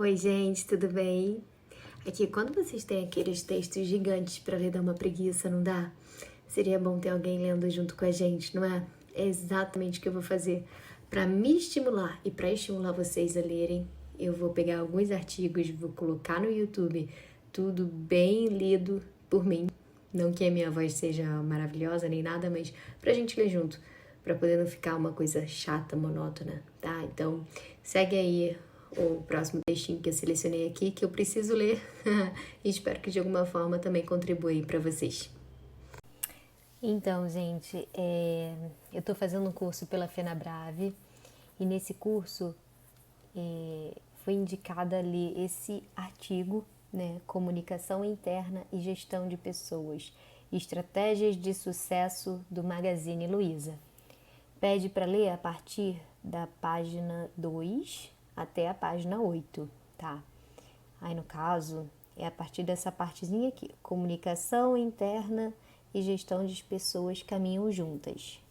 Oi, gente, tudo bem? Aqui, quando vocês têm aqueles textos gigantes para ler, dá uma preguiça, não dá? Seria bom ter alguém lendo junto com a gente, não é? É exatamente o que eu vou fazer para me estimular e para estimular vocês a lerem. Eu vou pegar alguns artigos, vou colocar no YouTube, tudo bem lido por mim. Não que a minha voz seja maravilhosa nem nada, mas pra gente ler junto, pra poder não ficar uma coisa chata, monótona, tá? Então, segue aí o próximo textinho que eu selecionei aqui, que eu preciso ler e espero que de alguma forma também contribua aí pra vocês. Então, gente, eu estou fazendo um curso pela FenaBrave e nesse curso foi indicado ali esse artigo, né? Comunicação interna e gestão de pessoas, estratégias de sucesso do Magazine Luiza. Pede para ler a partir da página 2 até a página 8, tá? Aí, no caso, é a partir dessa partezinha aqui, comunicação interna e gestão de pessoas caminham juntas.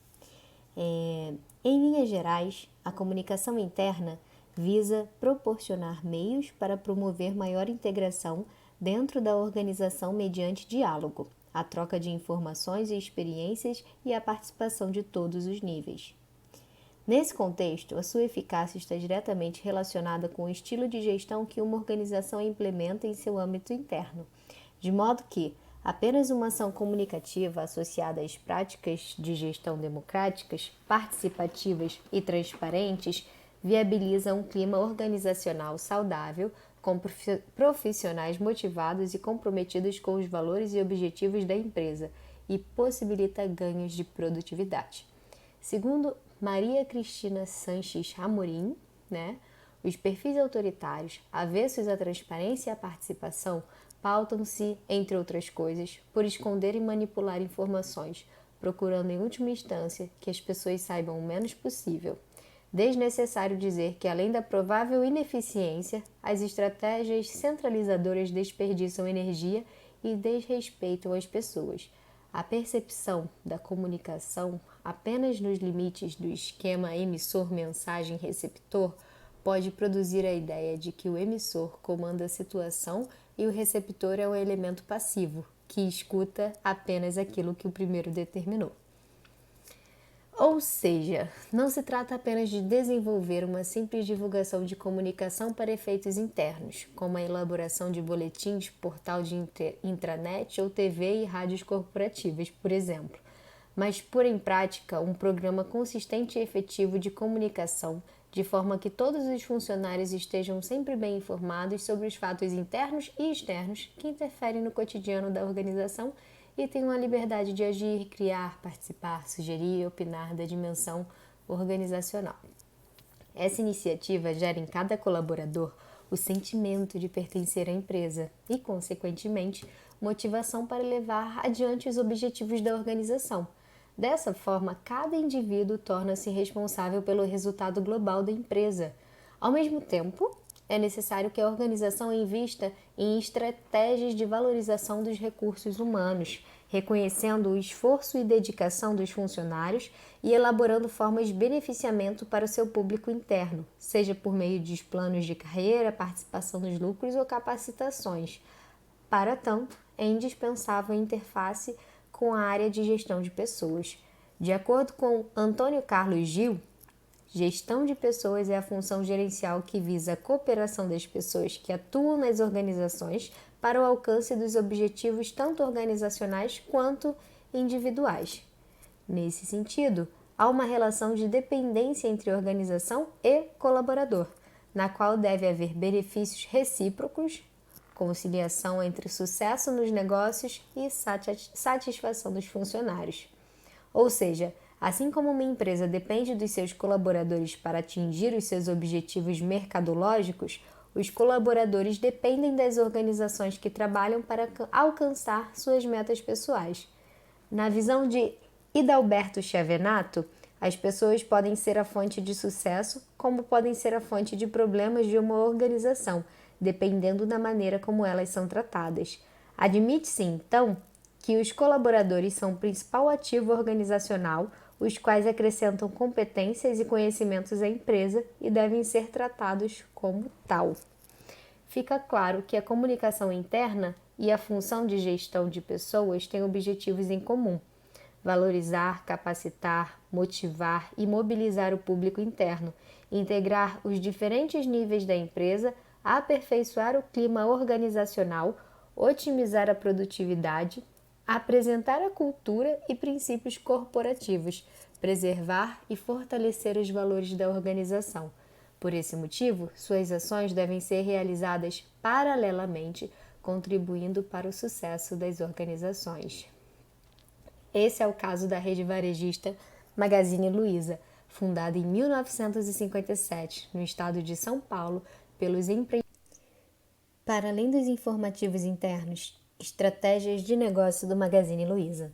Em linhas gerais, a comunicação interna visa proporcionar meios para promover maior integração dentro da organização mediante diálogo, a troca de informações e experiências e a participação de todos os níveis. Nesse contexto, a sua eficácia está diretamente relacionada com o estilo de gestão que uma organização implementa em seu âmbito interno, de modo que apenas uma ação comunicativa associada às práticas de gestão democráticas, participativas e transparentes viabiliza um clima organizacional saudável, com profissionais motivados e comprometidos com os valores e objetivos da empresa e possibilita ganhos de produtividade. Segundo Maria Cristina Sanches Amorim, os perfis autoritários, avessos à transparência e à participação, pautam-se, entre outras coisas, por esconder e manipular informações, procurando em última instância que as pessoas saibam o menos possível. Desnecessário dizer que, além da provável ineficiência, as estratégias centralizadoras desperdiçam energia e desrespeitam as pessoas. A percepção da comunicação apenas nos limites do esquema emissor-mensagem-receptor pode produzir a ideia de que o emissor comanda a situação e o receptor é um elemento passivo, que escuta apenas aquilo que o primeiro determinou. Ou seja, não se trata apenas de desenvolver uma simples divulgação de comunicação para efeitos internos, como a elaboração de boletins, portal de intranet ou TV e rádios corporativas, por exemplo, mas pôr em prática um programa consistente e efetivo de comunicação, de forma que todos os funcionários estejam sempre bem informados sobre os fatos internos e externos que interferem no cotidiano da organização e tenham a liberdade de agir, criar, participar, sugerir e opinar da dimensão organizacional. Essa iniciativa gera em cada colaborador o sentimento de pertencer à empresa e, consequentemente, motivação para levar adiante os objetivos da organização. Dessa forma, cada indivíduo torna-se responsável pelo resultado global da empresa. Ao mesmo tempo, é necessário que a organização invista em estratégias de valorização dos recursos humanos, reconhecendo o esforço e dedicação dos funcionários e elaborando formas de beneficiamento para o seu público interno, seja por meio de planos de carreira, participação nos lucros ou capacitações. Para tanto, é indispensável a interface com a área de gestão de pessoas. De acordo com Antônio Carlos Gil, gestão de pessoas é a função gerencial que visa a cooperação das pessoas que atuam nas organizações para o alcance dos objetivos tanto organizacionais quanto individuais. Nesse sentido, há uma relação de dependência entre organização e colaborador, na qual deve haver benefícios recíprocos, conciliação entre sucesso nos negócios e satisfação dos funcionários. Ou seja, assim como uma empresa depende dos seus colaboradores para atingir os seus objetivos mercadológicos, os colaboradores dependem das organizações que trabalham para alcançar suas metas pessoais. Na visão de Hidalberto Chiavenato, as pessoas podem ser a fonte de sucesso, como podem ser a fonte de problemas de uma organização, dependendo da maneira como elas são tratadas. Admite-se, então, que os colaboradores são o principal ativo organizacional, os quais acrescentam competências e conhecimentos à empresa e devem ser tratados como tal. fica claro que a comunicação interna e a função de gestão de pessoas têm objetivos em comum: valorizar, capacitar, motivar e mobilizar o público interno, integrar os diferentes níveis da empresa, aperfeiçoar o clima organizacional, otimizar a produtividade, apresentar a cultura e princípios corporativos, preservar e fortalecer os valores da organização. Por esse motivo, suas ações devem ser realizadas paralelamente, contribuindo para o sucesso das organizações. Esse é o caso da rede varejista Magazine Luiza, fundada em 1957, no estado de São Paulo, pelos empreendedores. Para além dos informativos internos, estratégias de negócio do Magazine Luiza.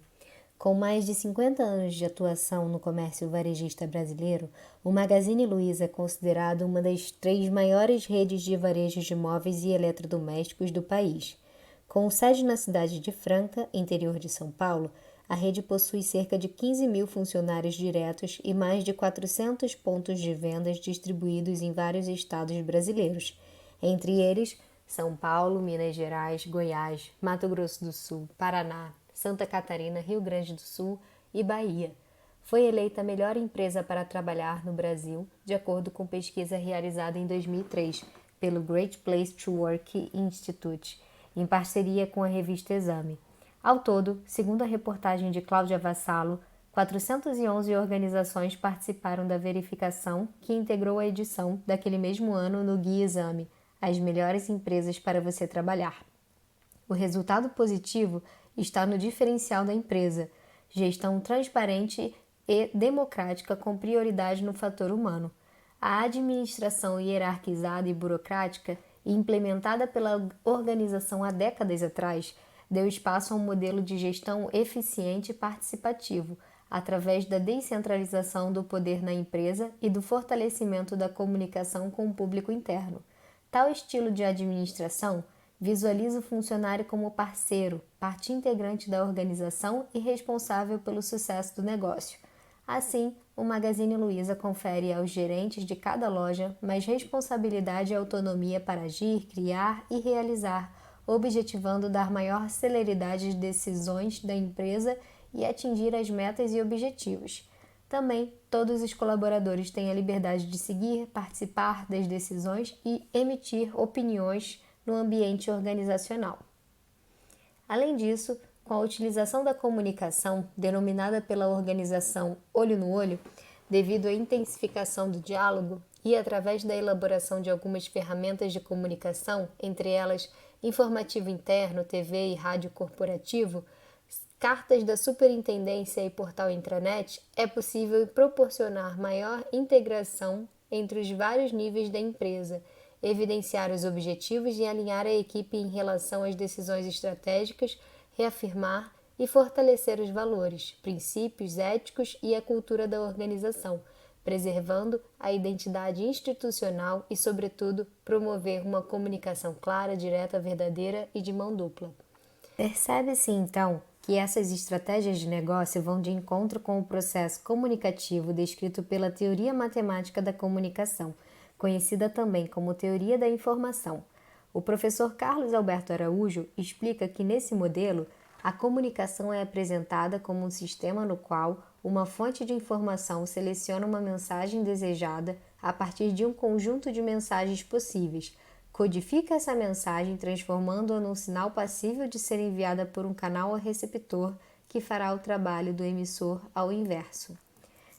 Com mais de 50 anos de atuação no comércio varejista brasileiro, o Magazine Luiza é considerado uma das 3 maiores redes de varejo de móveis e eletrodomésticos do país. Com sede na cidade de Franca, interior de São Paulo, a rede possui cerca de 15 mil funcionários diretos e mais de 400 pontos de vendas distribuídos em vários estados brasileiros, entre eles São Paulo, Minas Gerais, Goiás, Mato Grosso do Sul, Paraná, Santa Catarina, Rio Grande do Sul e Bahia. Foi eleita a melhor empresa para trabalhar no Brasil, de acordo com pesquisa realizada em 2003 pelo Great Place to Work Institute, em parceria com a revista Exame. Ao todo, segundo a reportagem de Cláudia Vassalo, 411 organizações participaram da verificação que integrou a edição daquele mesmo ano no Guia Exame, as melhores empresas para você trabalhar. O resultado positivo está no diferencial da empresa, gestão transparente e democrática com prioridade no fator humano. A administração hierarquizada e burocrática, implementada pela organização há décadas atrás, deu espaço a um modelo de gestão eficiente e participativo, através da descentralização do poder na empresa e do fortalecimento da comunicação com o público interno. Tal estilo de administração visualiza o funcionário como parceiro, parte integrante da organização e responsável pelo sucesso do negócio. Assim, o Magazine Luiza confere aos gerentes de cada loja mais responsabilidade e autonomia para agir, criar e realizar, objetivando dar maior celeridade às decisões da empresa e atingir as metas e objetivos. Também, todos os colaboradores têm a liberdade de seguir, participar das decisões e emitir opiniões no ambiente organizacional. Além disso, com a utilização da comunicação, denominada pela organização olho no olho, devido à intensificação do diálogo e através da elaboração de algumas ferramentas de comunicação, entre elas informativo interno, TV e rádio corporativo, cartas da superintendência e portal intranet, é possível proporcionar maior integração entre os vários níveis da empresa, evidenciar os objetivos e alinhar a equipe em relação às decisões estratégicas, reafirmar e fortalecer os valores, princípios éticos e a cultura da organização, preservando a identidade institucional e, sobretudo, promover uma comunicação clara, direta, verdadeira e de mão dupla. Percebe-se, então, que essas estratégias de negócio vão de encontro com o processo comunicativo descrito pela teoria matemática da comunicação, conhecida também como teoria da informação. O professor Carlos Alberto Araújo explica que, nesse modelo, a comunicação é apresentada como um sistema no qual uma fonte de informação seleciona uma mensagem desejada a partir de um conjunto de mensagens possíveis, codifica essa mensagem transformando-a num sinal passível de ser enviada por um canal ao receptor que fará o trabalho do emissor ao inverso.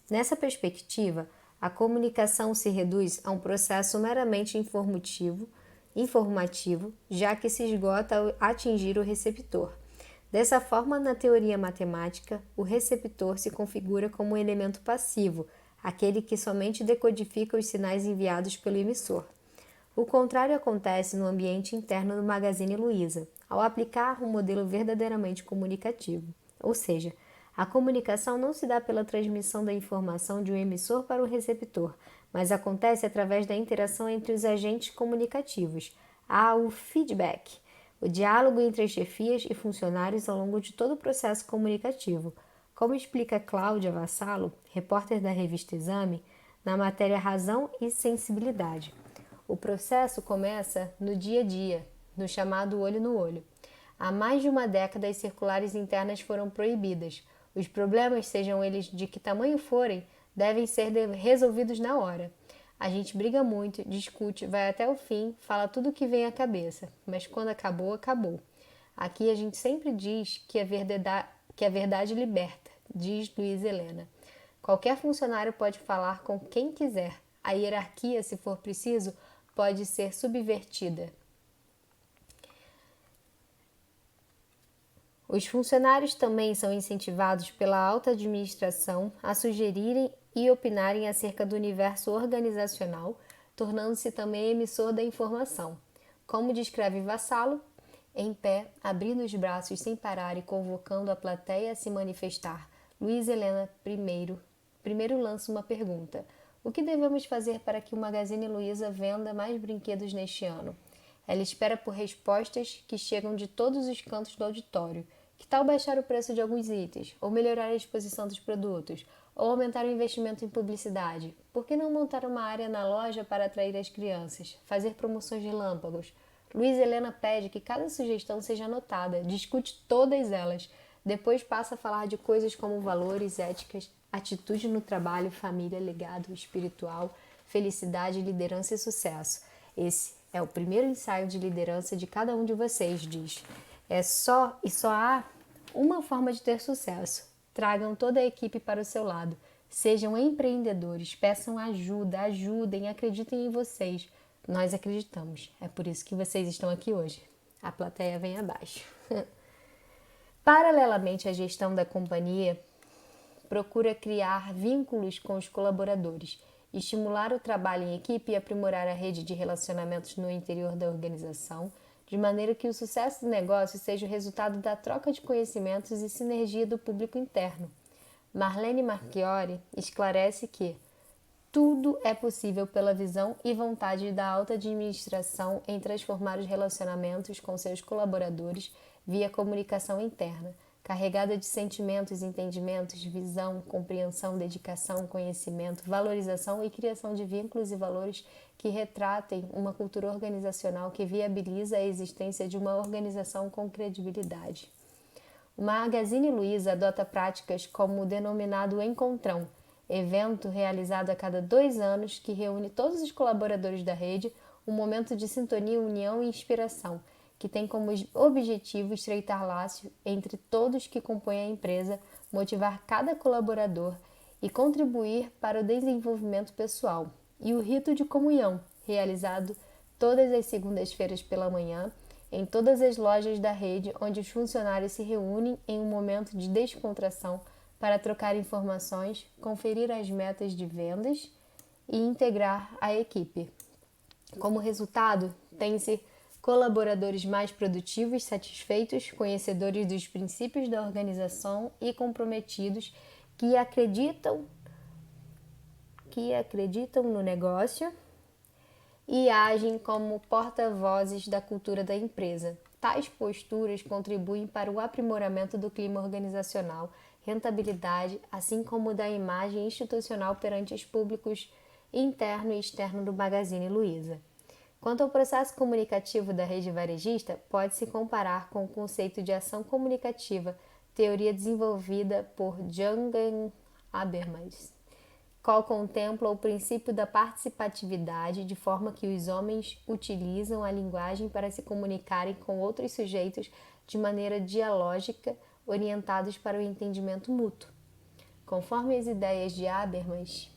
Nessa perspectiva, a comunicação se reduz a um processo meramente informativo, já que se esgota ao atingir o receptor. Dessa forma, na teoria matemática, o receptor se configura como um elemento passivo, aquele que somente decodifica os sinais enviados pelo emissor. O contrário acontece no ambiente interno do Magazine Luiza, ao aplicar um modelo verdadeiramente comunicativo. Ou seja, a comunicação não se dá pela transmissão da informação de um emissor para o receptor, mas acontece através da interação entre os agentes comunicativos. Há o feedback, o diálogo entre as chefias e funcionários ao longo de todo o processo comunicativo. Como explica Cláudia Vassalo, repórter da revista Exame, na matéria Razão e Sensibilidade. O processo começa no dia a dia, no chamado olho no olho. Há mais de uma década, as circulares internas foram proibidas. Os problemas, sejam eles de que tamanho forem, devem ser resolvidos na hora. A gente briga muito, discute, vai até o fim, fala tudo o que vem à cabeça, mas quando acabou, acabou. Aqui a gente sempre diz que a verdade liberta, diz Luiz Helena. Qualquer funcionário pode falar com quem quiser. A hierarquia, se for preciso, pode ser subvertida. Os funcionários também são incentivados pela alta administração a sugerirem e opinarem acerca do universo organizacional, tornando-se também emissor da informação. Como descreve Vassalo, em pé, abrindo os braços sem parar e convocando a plateia a se manifestar, Luiz Helena primeiro lança uma pergunta. O que devemos fazer para que o Magazine Luiza venda mais brinquedos neste ano? Ela espera por respostas que chegam de todos os cantos do auditório. Que tal baixar o preço de alguns itens, ou melhorar a exposição dos produtos, ou aumentar o investimento em publicidade? Por que não montar uma área na loja para atrair as crianças, fazer promoções relâmpagos? Luiz Helena pede que cada sugestão seja anotada, discute todas elas, depois passa a falar de coisas como valores, éticas, atitude no trabalho, família, legado espiritual, felicidade, liderança e sucesso. Esse é o primeiro ensaio de liderança de cada um de vocês, diz. Só há uma forma de ter sucesso. Tragam toda a equipe para o seu lado. Sejam empreendedores, peçam ajuda, ajudem, acreditem em vocês. Nós acreditamos. É por isso que vocês estão aqui hoje. A plateia vem abaixo. Paralelamente à gestão da companhia, procura criar vínculos com os colaboradores, estimular o trabalho em equipe e aprimorar a rede de relacionamentos no interior da organização, de maneira que o sucesso do negócio seja o resultado da troca de conhecimentos e sinergia do público interno. Marlene Marchiori esclarece que tudo é possível pela visão e vontade da alta administração em transformar os relacionamentos com seus colaboradores via comunicação interna, carregada de sentimentos, entendimentos, visão, compreensão, dedicação, conhecimento, valorização e criação de vínculos e valores que retratem uma cultura organizacional que viabiliza a existência de uma organização com credibilidade. O Magazine Luiza adota práticas como o denominado Encontrão, evento realizado a cada 2 anos que reúne todos os colaboradores da rede, um momento de sintonia, união e inspiração, que tem como objetivo estreitar laços entre todos que compõem a empresa, motivar cada colaborador e contribuir para o desenvolvimento pessoal. E o rito de comunhão, realizado todas as segundas-feiras pela manhã, em todas as lojas da rede, onde os funcionários se reúnem em um momento de descontração para trocar informações, conferir as metas de vendas e integrar a equipe. Como resultado, tem-se colaboradores mais produtivos, satisfeitos, conhecedores dos princípios da organização e comprometidos que acreditam no negócio e agem como porta-vozes da cultura da empresa. Tais posturas contribuem para o aprimoramento do clima organizacional, rentabilidade, assim como da imagem institucional perante os públicos interno e externo do Magazine Luiza. Quanto ao processo comunicativo da rede varejista, pode-se comparar com o conceito de ação comunicativa, teoria desenvolvida por Jürgen Habermas, qual contempla o princípio da participatividade, de forma que os homens utilizam a linguagem para se comunicarem com outros sujeitos de maneira dialógica, orientados para o entendimento mútuo. Conforme as ideias de Habermas,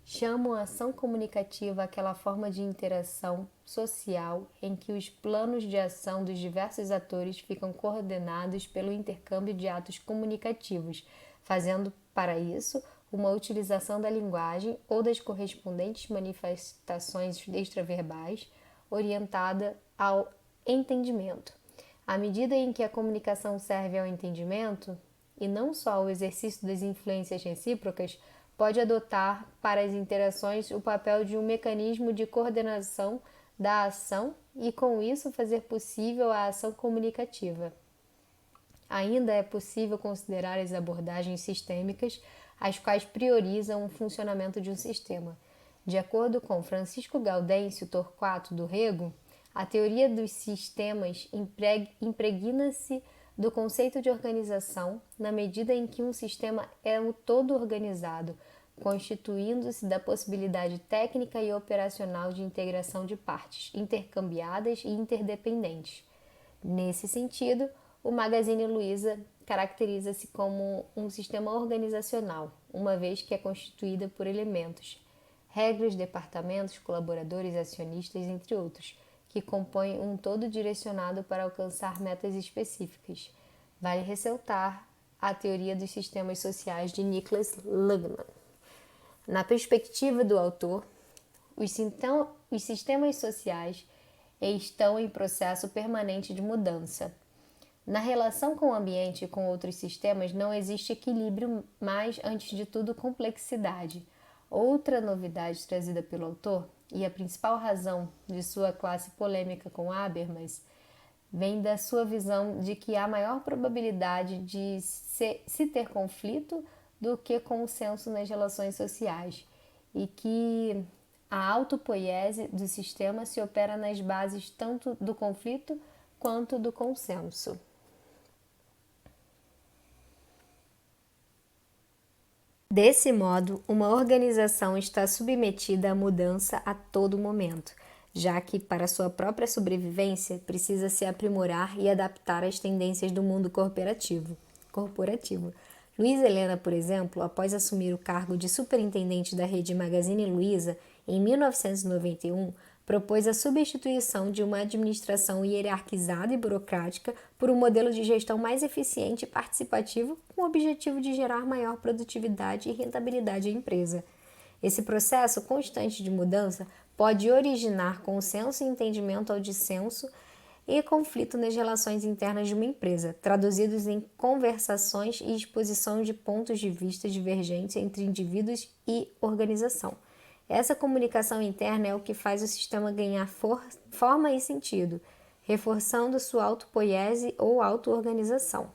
chamam a ação comunicativa aquela forma de interação social em que os planos de ação dos diversos atores ficam coordenados pelo intercâmbio de atos comunicativos, fazendo, para isso, uma utilização da linguagem ou das correspondentes manifestações extraverbais orientada ao entendimento. À medida em que a comunicação serve ao entendimento, e não só ao exercício das influências recíprocas, pode adotar para as interações o papel de um mecanismo de coordenação da ação e, com isso, fazer possível a ação comunicativa. Ainda é possível considerar as abordagens sistêmicas, as quais priorizam o funcionamento de um sistema. De acordo com Francisco Gaudêncio Torquato do Rego, a teoria dos sistemas impregna-se do conceito de organização na medida em que um sistema é um todo organizado, constituindo-se da possibilidade técnica e operacional de integração de partes, intercambiadas e interdependentes. Nesse sentido, o Magazine Luiza caracteriza-se como um sistema organizacional, uma vez que é constituída por elementos, regras, departamentos, colaboradores, acionistas, entre outros, que compõem um todo direcionado para alcançar metas específicas. Vale ressaltar a teoria dos sistemas sociais de Niklas Luhmann. Na perspectiva do autor, os sistemas sociais estão em processo permanente de mudança. Na relação com o ambiente e com outros sistemas não existe equilíbrio, mas, antes de tudo, complexidade. Outra novidade trazida pelo autor, e a principal razão de sua classe polêmica com Habermas, vem da sua visão de que há maior probabilidade de se ter conflito do que consenso nas relações sociais, e que a autopoiese do sistema se opera nas bases tanto do conflito quanto do consenso. Desse modo, uma organização está submetida à mudança a todo momento, já que, para sua própria sobrevivência, precisa se aprimorar e adaptar às tendências do mundo corporativo. Luiz Helena, por exemplo, após assumir o cargo de superintendente da rede Magazine Luiza em 1991, propôs a substituição de uma administração hierarquizada e burocrática por um modelo de gestão mais eficiente e participativo, com o objetivo de gerar maior produtividade e rentabilidade à empresa. Esse processo constante de mudança pode originar consenso e entendimento ao dissenso e conflito nas relações internas de uma empresa, traduzidos em conversações e exposição de pontos de vista divergentes entre indivíduos e organização. Essa comunicação interna é o que faz o sistema ganhar forma e sentido, reforçando sua autopoiese ou auto-organização.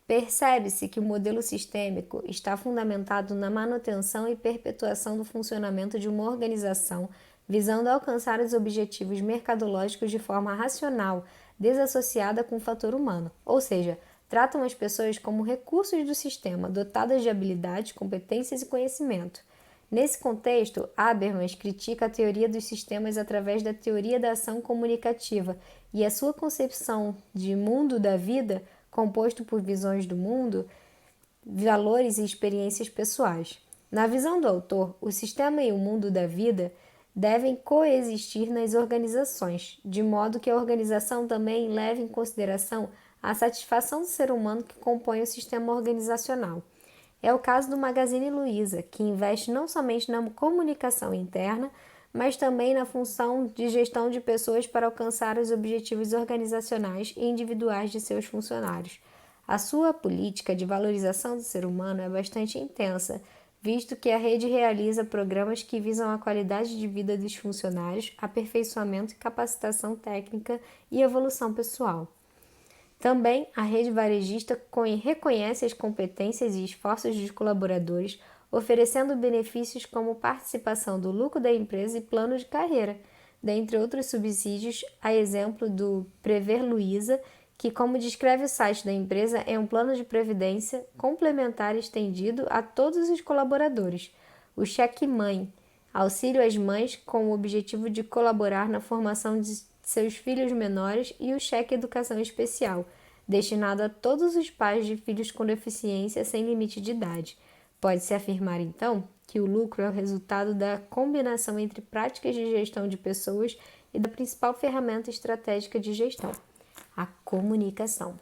Percebe-se que o modelo sistêmico está fundamentado na manutenção e perpetuação do funcionamento de uma organização, visando alcançar os objetivos mercadológicos de forma racional, desassociada com o fator humano, ou seja, tratam as pessoas como recursos do sistema, dotadas de habilidades, competências e conhecimento. Nesse contexto, Habermas critica a teoria dos sistemas através da teoria da ação comunicativa e a sua concepção de mundo da vida, composto por visões do mundo, valores e experiências pessoais. Na visão do autor, o sistema e o mundo da vida devem coexistir nas organizações, de modo que a organização também leve em consideração a satisfação do ser humano que compõe o sistema organizacional. É o caso do Magazine Luiza, que investe não somente na comunicação interna, mas também na função de gestão de pessoas para alcançar os objetivos organizacionais e individuais de seus funcionários. A sua política de valorização do ser humano é bastante intensa, visto que a rede realiza programas que visam a qualidade de vida dos funcionários, aperfeiçoamento e capacitação técnica e evolução pessoal. Também, a rede varejista reconhece as competências e esforços dos colaboradores, oferecendo benefícios como participação do lucro da empresa e plano de carreira, dentre outros subsídios, a exemplo do Prever Luiza, que, como descreve o site da empresa, é um plano de previdência complementar estendido a todos os colaboradores. O Cheque Mãe, auxílio às mães com o objetivo de colaborar na formação de seus filhos menores, e o Cheque Educação Especial, destinado a todos os pais de filhos com deficiência sem limite de idade. Pode-se afirmar, então, que o lucro é o resultado da combinação entre práticas de gestão de pessoas e da principal ferramenta estratégica de gestão, a comunicação.